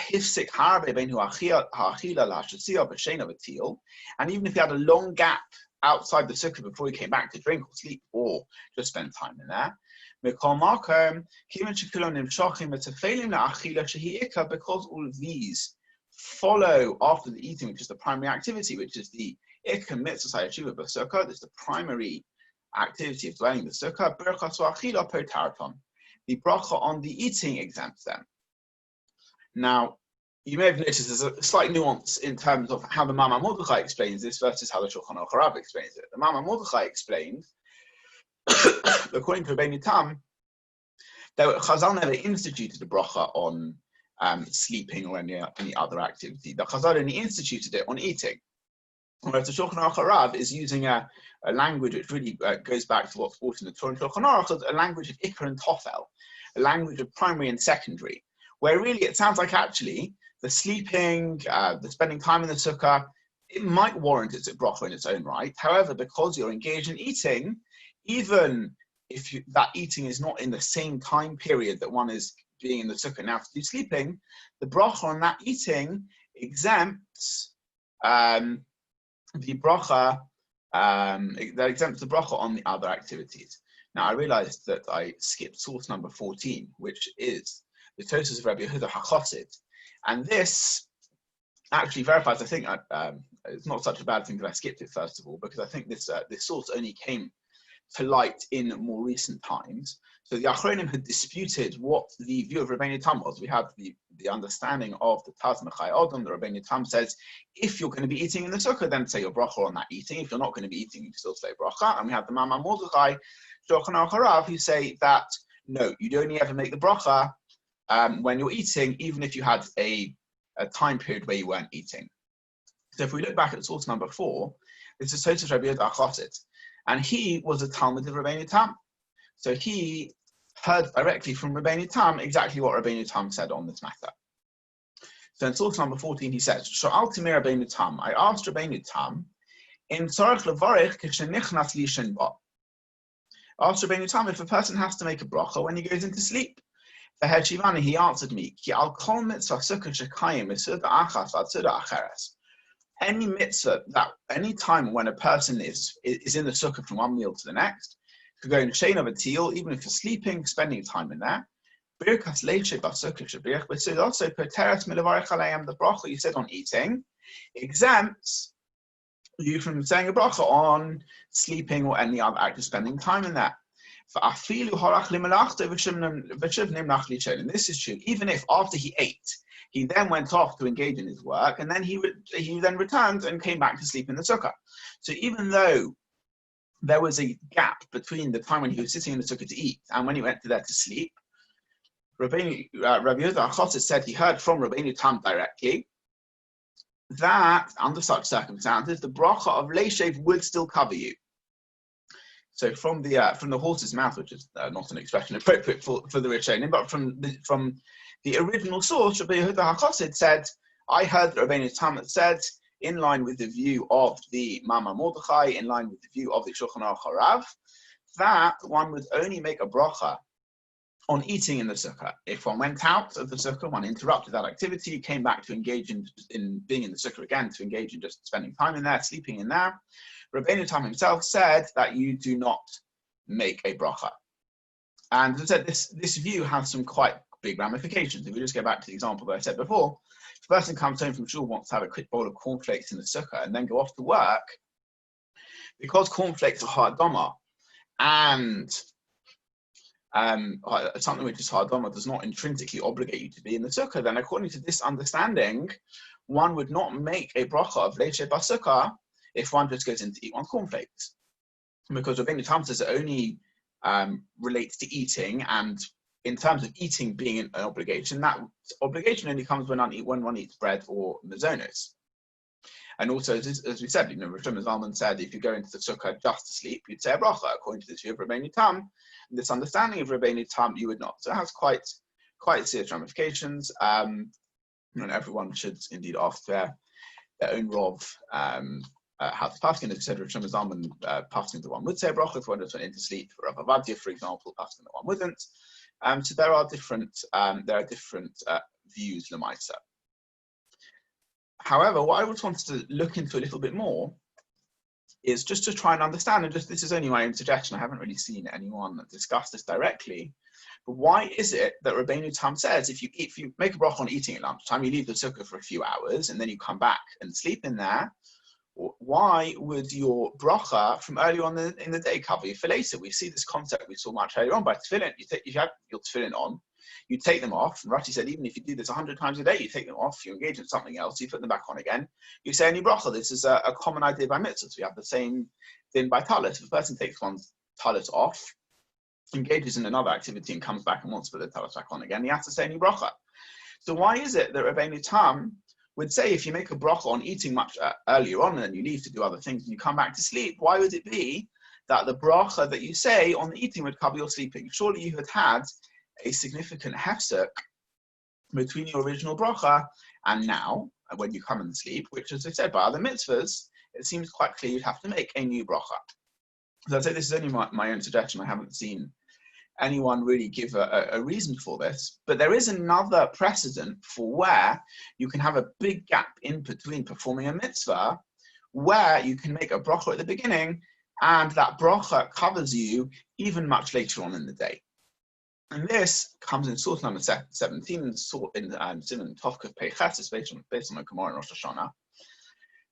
even if he had a long gap outside the sukkah before he came back to drink or sleep or just spend time in there. Because all of these follow after the eating, which is the primary activity, which is the ikka mitzvah yeshiva BaSukkah. This is the primary activity of dwelling in the sukkah. The bracha on the eating exempts them. Now, you may have noticed there's a slight nuance in terms of how the Mama Mordechai explains this versus how the Shulchan Aruch Harav explains it. The Mama Mordechai explains, according to Rabbeinu Tam, that Chazal never instituted a bracha on sleeping or any other activity. The Chazal only instituted it on eating. Whereas the Shulchan Aruch Harav is using a language which really goes back to what's taught in the Torah and Shulchan Aruch, a language of Ikar and Tofel, a language of primary and secondary, where really it sounds like actually the sleeping, the spending time in the sukkah, it might warrant its bracha in its own right. However, because you're engaged in eating, even if that eating is not in the same time period that one is being in the sukkah now to do sleeping, the bracha on that eating exempts the bracha, that exempts the bracha on the other activities. Now, I realized that I skipped source number 14, which is the Tosas of Rabbi Yehuda HaChassid. And this actually verifies, I think, it's not such a bad thing that I skipped it, first of all, because I think this source only came to light in more recent times. So the Achronim had disputed what the view of Rabbeinu Tam was. We have the understanding of the Taz Mechai Odom. The Rabbeinu Tam says, if you're going to be eating in the sukkah, then say your bracha on that eating. If you're not going to be eating, you can still say bracha. And we have the Mama Mordechai, Shulchan Aruch Harav, who say that, no, you'd only ever make the bracha when you're eating, even if you had a time period where you weren't eating. So if we look back at source number 4, this is Tosas Rabbi Yehuda HaChassid, and he was a Talmud of Rabbeinu Tam. So he heard directly from Rabbeinu Tam exactly what Rabbeinu Tam said on this matter. So in source number 14, he says, Sha'alti mi Rabbeinu Tam, I asked Rabbeinu Tam, in tzarech levarich k'shenichnas lishen ba. Asked Rabbeinu Tam if a person has to make a bracha when he goes into sleep. For Hechivani, he answered me, Ki al kol mitzvah sukkah shekayim esuda achas atzuda acheres. Any mitzvah, that any time when a person is in the sukkah from one meal to the next, could go in chain of a teal, even if you're sleeping, spending time in there. Birkas Leshev BaSukkah shabirch, but so also peteres milavarich aleim, the bracha you said on eating exempts you from saying a bracha on sleeping or any other act of spending time in there. And this is true, even if after he ate, he then went off to engage in his work, and then he then returned and came back to sleep in the sukkah. So even though there was a gap between the time when he was sitting in the sukkah to eat and when he went there to sleep, Rabbi Yehuda HaChassid said he heard from Rabbeinu Tam directly that under such circumstances, the bracha of Leshev would still cover you. So from the horse's mouth, which is not an expression appropriate for the Rishonim, but from the original source, Rabbi Yehuda HaChassid said, I heard that Rabbeinu Tam said, in line with the view of the Mama Mordechai, in line with the view of the Shulchan Aruch Harav, that one would only make a bracha on eating in the sukkah. If one went out of the sukkah, one interrupted that activity, came back to engage in being in the sukkah again, to engage in just spending time in there, sleeping in there, Rabbeinu Tam himself said that you do not make a bracha. And as I said, this view has some quite big ramifications. If we just go back to the example that I said before, if a person comes home from shul, wants to have a quick bowl of cornflakes in the sukkah and then go off to work, because cornflakes are hardoma, and something which is hardoma does not intrinsically obligate you to be in the sukkah, then according to this understanding, one would not make a bracha of Leshev BaSukkah if one just goes in to eat one's cornflakes. Because Rabbeinu Tam says it only relates to eating, and in terms of eating being an obligation, that obligation only comes when one eats bread or mazonos. And also, as we said, Rosh Zalman said, if you go into the sukkah just to sleep, you'd say a bracha. According to this view of Rabbeinu Tam, this understanding of Rabbeinu Tam, you would not. So it has quite serious ramifications. And everyone should indeed ask their own Rov how to paskin. As we said, Rosh Zalman paskin that one would say a bracha if one just went into sleep. Rav Avadia, for example, paskin that one wouldn't. So there are different views l'maisa. However, what I just wanted to look into a little bit more is just to try and understand, and just this is only my own suggestion, I haven't really seen anyone discuss this directly, but why is it that Rabbeinu Tam says if you make a bracha on eating at lunchtime, you leave the sukkah for a few hours and then you come back and sleep in there? Why would your bracha from earlier on in the day cover you for later? We see this concept we saw much earlier on by tefillin. You have your tefillin on, you take them off. And Rashi said, even if you do this 100 times a day, you take them off, you engage in something else, you put them back on again, you say any bracha. This is a common idea by mitzvahs. We have the same thing by talis. If a person takes one's talis off, engages in another activity and comes back and wants to put the talis back on again, he has to say any bracha. So why is it that Rabbeinu Tam would say if you make a bracha on eating much earlier on and then you leave to do other things and you come back to sleep, why would it be that the bracha that you say on the eating would cover your sleeping? Surely you had a significant hefsek between your original bracha and now, when you come and sleep, which, as I said, by other mitzvahs, it seems quite clear you'd have to make a new bracha. So I'd say this is only my own suggestion. I haven't seen anyone really give a reason for this, but there is another precedent for where you can have a big gap in between performing a mitzvah, where you can make a bracha at the beginning, and that bracha covers you even much later on in the day. And this comes in source number 17, in Simon Tovkov Peiches, based on the Gemara in Rosh Hashanah,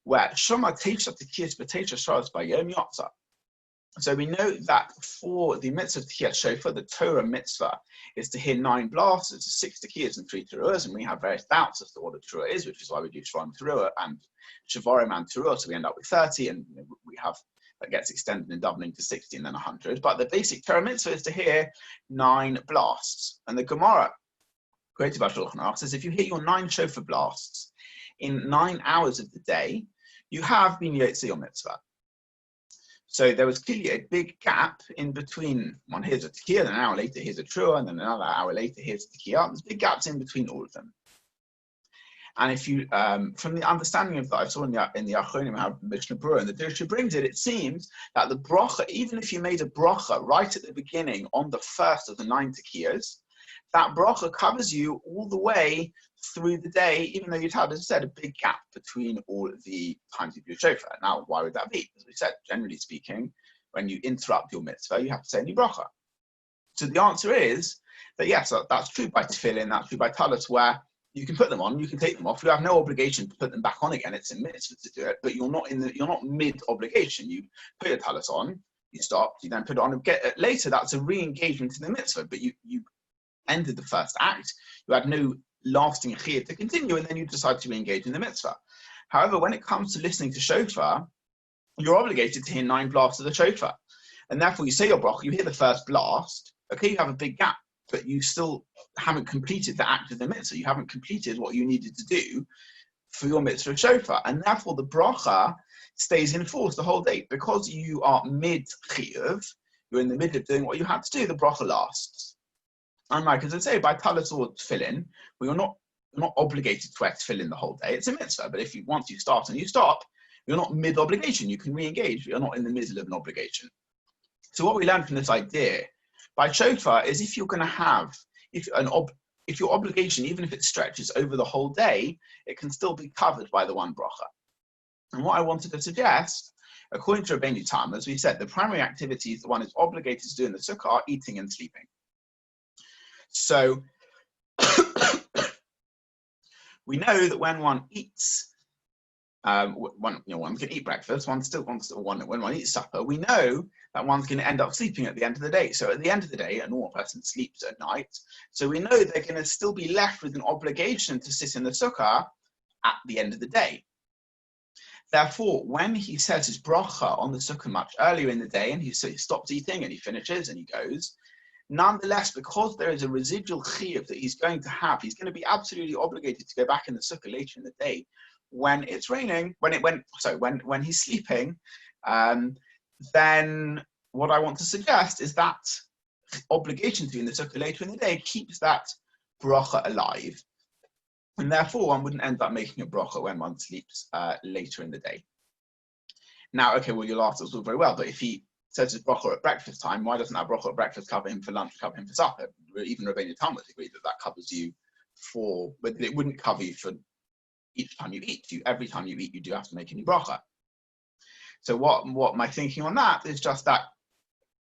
where Shoma Teisha Tekiyas B'Teisha Sharas Bayom Yotza. So we know that for the mitzvah of Tekiyat Shofar, the Torah mitzvah is to hear 9 blasts, it's 6 Tekiyas and 3 Teruahs, and we have various doubts as to what a Teruah is, which is why we do Shvarim Teruah and Shavarim and Teruah, so we end up with 30, and we have that gets extended in doubling to 60 and then 100. But the basic Torah mitzvah is to hear 9 blasts. And the Gemara, quoted by Shulchan Aruch, says if you hear your 9 shofar blasts in 9 hours of the day, you have been yotze your mitzvah. So there was clearly a big gap in between. One hears a tekiah, then an hour later hears a trua, and then another hour later hears a tekiah. There's big gaps in between all of them. And if you, from the understanding of that, I saw in the Achronim how Mishnah Berurah and the Dirsha brings it, it seems that the bracha, even if you made a bracha right at the beginning on the first of the 9 tekiyas, that bracha covers you all the way through the day, even though you'd had, as I said, a big gap between all of the times you do shofar. Now, why would that be? As we said, generally speaking, when you interrupt your mitzvah, you have to say any bracha. So the answer is that yes, that's true by tefillin, that's true by talis, where you can put them on, you can take them off. You have no obligation to put them back on again. It's a mitzvah to do it, but you're not mid obligation. You put your talis on, you stop, you then put it on again. Later, that's a re-engagement in the mitzvah, but you ended the first act. You had no lasting chiyuv to continue, and then you decide to re-engage in the mitzvah. However, when it comes to listening to shofar, you're obligated to hear 9 blasts of the shofar, and therefore you say your bracha, you hear the first blast. Okay, you have a big gap, but you still haven't completed the act of the mitzvah. You haven't completed what you needed to do for your mitzvah of shofar. And therefore the bracha stays in force the whole day. Because you are mid-chiyuv, you're in the middle of doing what you had to do, the bracha lasts. Unlike, as I say, by talis or tefillin, you're not obligated to wear tefillin the whole day. It's a mitzvah, but if once you start and you stop, you're not mid-obligation. You can re-engage, but you're not in the middle of an obligation. So what we learned from this idea by shofar is if you're going to have, if your obligation, even if it stretches over the whole day, it can still be covered by the one bracha. And what I wanted to suggest, according to Rabbeinu Tam, as we said, the primary activities the one is obligated to do in the sukkah are eating and sleeping. So we know that when one eats, one can eat breakfast, when one eats supper, we know that one's going to end up sleeping at the end of the day. So at the end of the day, a normal person sleeps at night. So we know they're going to still be left with an obligation to sit in the sukkah at the end of the day. Therefore, when he says his bracha on the sukkah much earlier in the day, and he stops eating and he finishes and he goes, nonetheless, because there is a residual chiyuv that he's going to have, he's going to be absolutely obligated to go back in the sukkah later in the day when it's raining, when he's sleeping. Then what I want to suggest is that obligation to be in the sukkah later in the day keeps that bracha alive. And therefore, one wouldn't end up making a bracha when one sleeps later in the day. Now, okay, well, you'll ask us all very well, but if he says his bracha at breakfast time, why doesn't that bracha at breakfast cover him for lunch, cover him for supper? Even Rabbeinu Tam would agree that covers you but it wouldn't cover you for each time you eat. Every time you eat, you do have to make a new bracha. So what my thinking on that is just that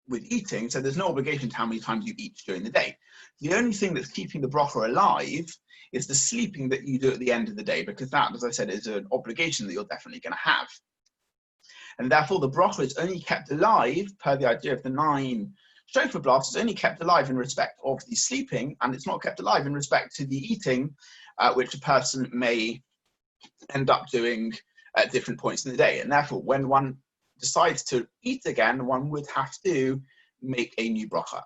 with eating, so there's no obligation to how many times you eat during the day. The only thing that's keeping the bracha alive is the sleeping that you do at the end of the day, because that, as I said, is an obligation that you're definitely going to have. And therefore the bracha is only kept alive, per the idea of the 9 shofar blasts, is only kept alive in respect of the sleeping, and it's not kept alive in respect to the eating, which a person may end up doing at different points in the day. And therefore, when one decides to eat again, one would have to make a new bracha.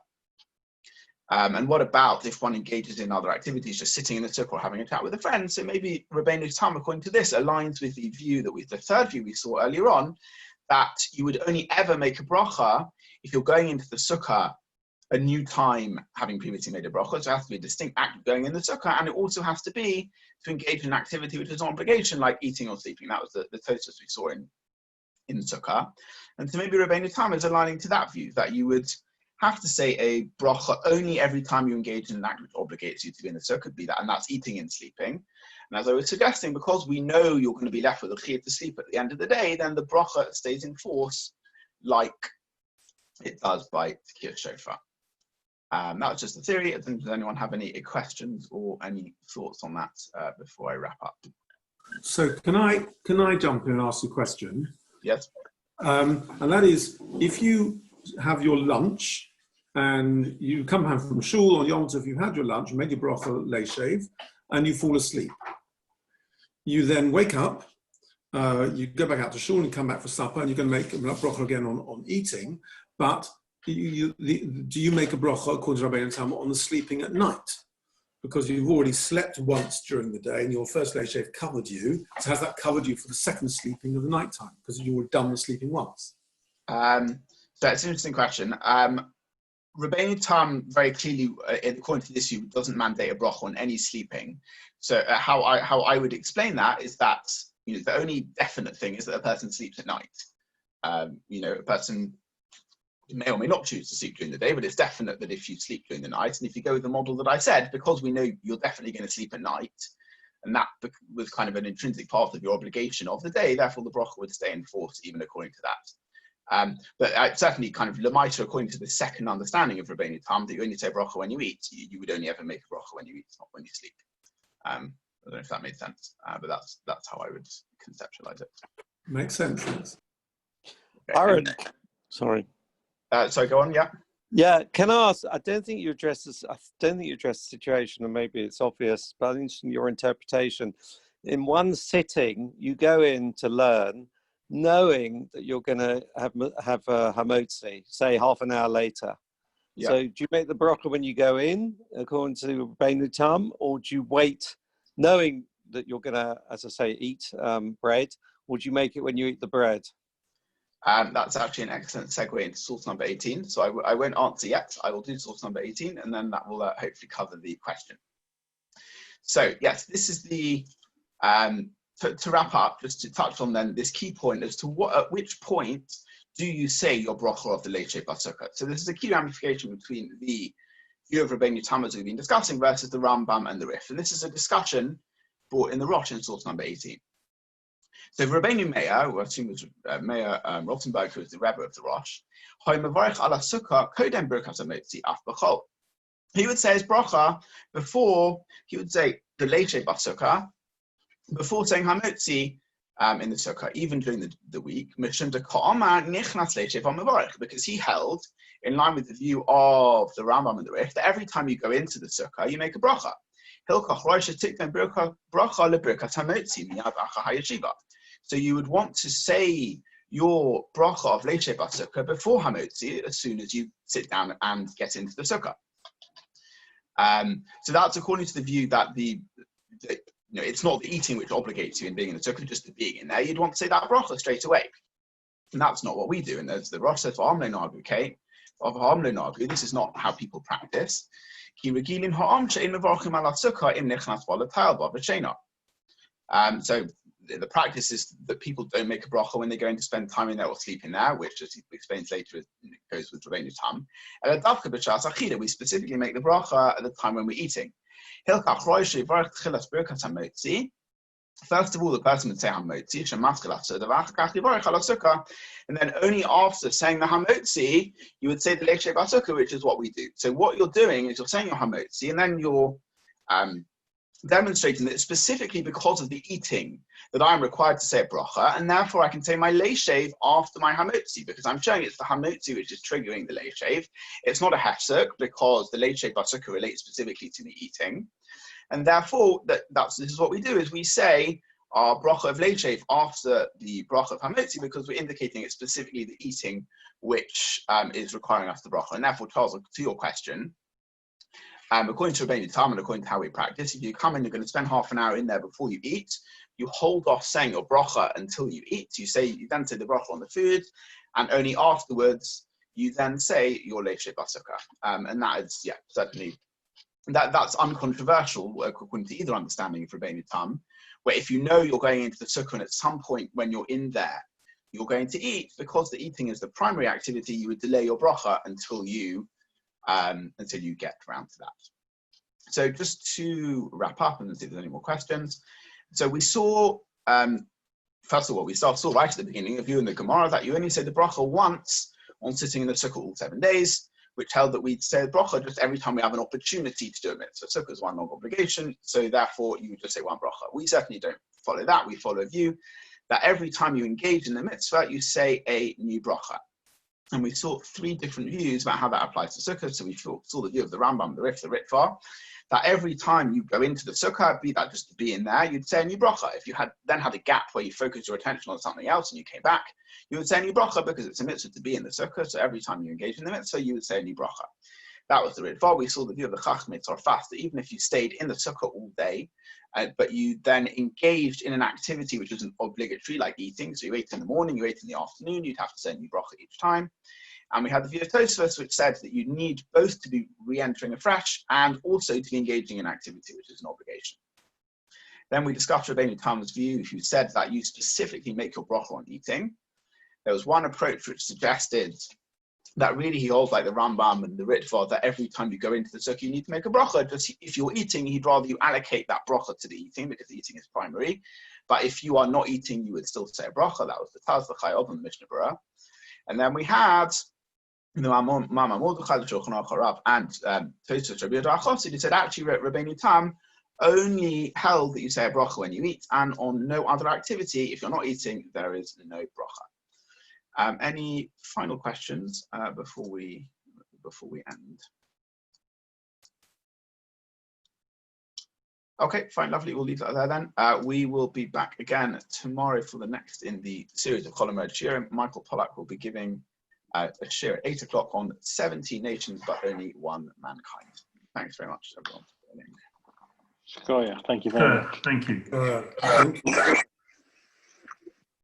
And what about if one engages in other activities, just sitting in the sukkah or having a chat with a friend? So maybe Rabbeinu Tam, according to this, aligns with the view that the third view we saw earlier on, that you would only ever make a bracha if you're going into the sukkah a new time, having previously made a bracha. So it has to be a distinct act of going in the sukkah, and it also has to be to engage in an activity which is an obligation, like eating or sleeping. That was the Tosfos we saw in sukkah. And so maybe Rabbeinu Tam is aligning to that view, that you would have to say a bracha only every time you engage in an act which obligates you to be in the sukkah, be that, and that's eating and sleeping. And as I was suggesting, because we know you're going to be left with a chiyuv to sleep at the end of the day, then the bracha stays in force like it does by Tekiyah Shofar. That was just a theory. Does anyone have any questions or any thoughts on that before I wrap up? So can I jump in and ask a question? Yes. And that is, if you have your lunch and you come home from shul on Yom Tov, you've had your lunch, you made your bracha Leshev, and you fall asleep. You then wake up, you go back out to shul and come back for supper, and you're going to make a bracha again on eating, but do you make a bracha, according to Rabbeinu Tam, on the sleeping at night? Because you've already slept once during the day and your first Leshev covered you. So has that covered you for the second sleeping of the night time? Because you were done with sleeping once. So it's an interesting question. Rabbeinu Tam very clearly, according to this view, doesn't mandate a bracha on any sleeping. So how I would explain that is that the only definite thing is that a person sleeps at night. A person may or may not choose to sleep during the day, but it's definite that if you sleep during the night, and if you go with the model that I said, because we know you're definitely going to sleep at night, and that was kind of an intrinsic part of your obligation of the day, therefore the bracha would stay in force even according to that. But certainly kind of Lamaita, according to the second understanding of Rabbeinu Tam, that you only say bracha when you eat, you would only ever make a bracha when you eat, not when you sleep. I don't know if that made sense, but that's how I would conceptualize it. Makes sense. Okay. Aron, sorry. So go on, yeah. Yeah, can I ask? I don't think you addressed this. I don't think you addressed the situation, and maybe it's obvious, but I'm interested in your interpretation. In one sitting, you go in to learn, knowing that you're going to have a hamotzi, say half an hour later. Yeah. So do you make the bracha when you go in, according to Rabbeinu Tam, or do you wait, knowing that you're going to, as I say, eat bread, or do you make it when you eat the bread? That's actually an excellent segue into source number 18. So I won't answer yet. I will do source number 18, and then that will hopefully cover the question. So yes, this is the, to wrap up, just to touch on then this key point as to at which point do you say your bracha of the Leshev BaSukkah. So this is a key ramification between the view of Rabbeinu Tam as we've been discussing versus the Rambam and the Rif. And this is a discussion brought in the Rosh in source number 18. So Rabbeinu Meir, who I assume was Meir Rothenberg, who was the Rebbe of the Rosh, he would say his bracha before, he would say the Leshev BaSukkah, before saying Hamotzi in the Sukkah, even during the week, because he held, in line with the view of the Rambam and the Rif, that every time you go into the Sukkah, you make a bracha. So you would want to say your bracha of Leshev BaSukkah before Hamotzi as soon as you sit down and get into the Sukkah. So that's according to the view that it's not the eating which obligates you in being in the Sukkah, just the being in there. You'd want to say that bracha straight away. And that's not what we do. And there's the Rosh says, this is not how people practice. So the practice is that people don't make a bracha when they're going to spend time in there or sleep in there, which, as he explains later, goes with Rabbeinu Tam. We specifically make the bracha at the time when we're eating. First of all, the person would say Hamotzi, and then only after saying the Hamotzi, you would say the Leshev BaSukkah, which is what we do. So what you're doing is you're saying your Hamotzi, and then you're demonstrating that it's specifically because of the eating that I'm required to say a bracha, and therefore I can say my Leshev after my Hamotzi, because I'm showing it's the Hamotzi which is triggering the Leshev. It's not a hefsek, because the Leshev BaSukkah relates specifically to the eating. And therefore, this is what we do, is we say our bracha of Leshev after the bracha of Hamotzi, because we're indicating it's specifically the eating which is requiring us the bracha. And therefore, Charles, to your question, according to Rabbeinu Tam and according to how we practice, if you come in, you're going to spend half an hour in there before you eat. You hold off saying your bracha until you eat. You then say the bracha on the food, and only afterwards you then say your Leshev BaSukkah. And that is, certainly. That's uncontroversial according to either understanding of Rabbeinu Tam, where if you know you're going into the sukkah and at some point when you're in there, you're going to eat, because the eating is the primary activity, you would delay your bracha until you get around to that. So just to wrap up and see if there's any more questions. So we saw, first of all, we saw right at the beginning of you in the Gemara that you only say the bracha once on sitting in the sukkah all 7 days, which held that we'd say the bracha just every time we have an opportunity to do a mitzvah. Sukkah is one long obligation, so therefore you would just say one bracha. We certainly don't follow that. We follow a view that every time you engage in the mitzvah, you say a new bracha. And we saw 3 different views about how that applies to sukkah. So we saw the view of the Rambam, the Ritva, that every time you go into the sukkah, be that just to be in there, you'd say a new bracha. If you had a gap where you focused your attention on something else and you came back, you would say a new bracha, because it's a mitzvah to be in the sukkah. So every time you engage in the mitzvah, you would say a new bracha. That was the Ritva. We saw the view of the Chachmei Tzarfas, that even if you stayed in the sukkah all day, but you then engaged in an activity which isn't obligatory, like eating, so you ate in the morning, you ate in the afternoon, you'd have to say a new bracha each time. And we had the view of Tosfos, which said that you need both to be re-entering afresh and also to be engaging in activity, which is an obligation. Then we discussed Rabbeinu Tam's view, who said that you specifically make your bracha on eating. There was one approach which suggested that really he holds like the Rambam and the Ritva, that every time you go into the sukkah, you need to make a bracha. Just if you're eating, he'd rather you allocate that bracha to the eating, because the eating is primary. But if you are not eating, you would still say a bracha. That was the Taz, the Chayov, and the Mishnah Berurah. And then we had the Mama Mordechai, the Shulchan Aruch Harav, and Tosfos Rabbi Yehuda HaChassid, who said actually Rabbeinu Tam only held that you say a bracha when you eat, and on no other activity, if you're not eating, there is no bracha. Any final questions before we end? Okay, fine, lovely. We'll leave that there then. We will be back again tomorrow for the next in the series of Chol Hamoed Shiurim. Michael Pollack will be giving a shir at 8 o'clock on 70 nations, but only one mankind. Thanks very much, everyone. Thank you very much. Thank you.